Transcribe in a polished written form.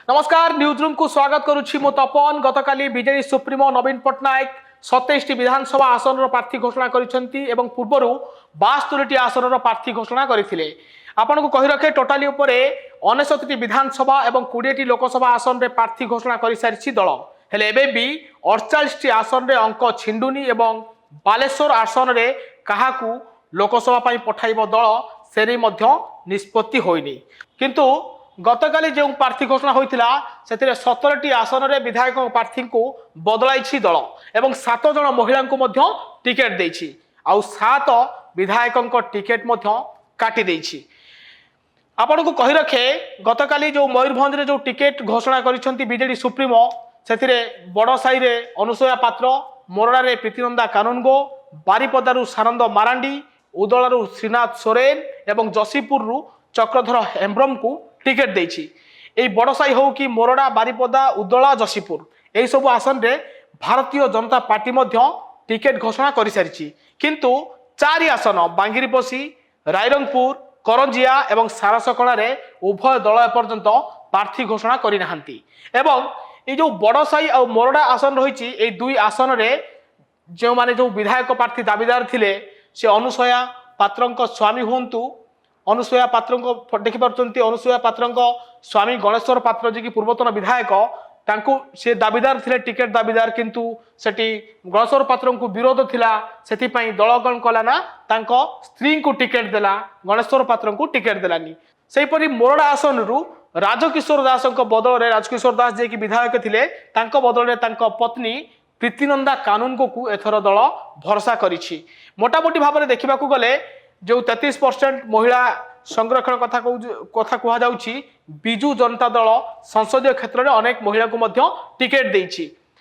नमस्कार news room को स्वागत करुछि मु तपन। गतकाली बीजेडी सुप्रीमो नवीन पट्टनायक 27 विधानसभा आसन प्रार्थी घोषणा करिसेंती एवं पूर्वरु 72 आसन प्रार्थी घोषणा करथिले। आपन को कहि रखे टोटाली उपरे 69 विधानसभा एवं 20 लोकसभा आसन रे प्रार्थी घोषणा करि सारिछि दल। हेले एबे भी 48 आसन रे अंक छिंडुनी एवं बालेश्वर आसन रे काहाकू लोकसभा पई पठाइबो दल सेने मध्य निष्पत्ति होइनी। किंतु गतकाली जो प्रार्थी घोषणा होता से 17टी आसन में विधायक प्रार्थी को बदलाई दल एवं 7 जन महिला को टिकेट देछि आउ 7 विधायक टिकेट काटी देछि। आपण को कहि रखे गतकाली जो मयूरभंज जो टिकेट घोषणा करिसेंती बीजेडी सुप्रीमो से बड़ साई रे अनुसया पात्र, मोरडा रे प्रीतिनंदा कानूनगो, बारिपदारु सानंद मारांडी, उदलारु श्रीनाथ सोरेन एवं जसीपुर चक्रधर हेम्ब्रम को टिकेट देछि। एई बड़साई हो कि मोरडा, बारिपदा, उदला, जसीपुर एई सब आसन रे भारतीय जनता पार्टी मध्य टिकेट घोषणा करि सारिछि। किंतु 4 आसन बांगिरीपोशी, रायरंगपुर, करंजिया एवं सारसकणा रे उभय दल एपर्यंत प्रार्थी घोषणा करि नाहंती। एवं ए जो बड़साई और मोरडा आसन रही ए 2 आसन रे जो माने जो विधायक प्रार्थी दाबीदार थिले से अनुसया पात्रंक स्वामी हुंतु, अनुसया पात्र को देखि पारछंती अनुसया पात्र स्वामी गणेश्वर पात्र जी की पूर्वतन विधायक तांको से दाबीदार थिले टिकेट दाबीदार। किंतु सेठी गणेश्वर पात्र को विरोध थिला सेति पई दल गण कला ना तांको स्त्री को टिकेट देला, गणेश्वर पात्र को टिकेट देलानी। सेहीपरि मोरडा आसन रु राजकिशोर दास बदल रे राजकिशोर दास जे की विधायक थिले तांको बदल रे तांको पत्नी प्रीतिनंदा कानून को एथर दल भरोसा करिछि। मोटामोटी भाव में देखा गले जो 33% महिला संरक्षण कथा कह जाउछि बिजू जनता दल संसदीय क्षेत्र में अनेक महिला को टिकेट देछि।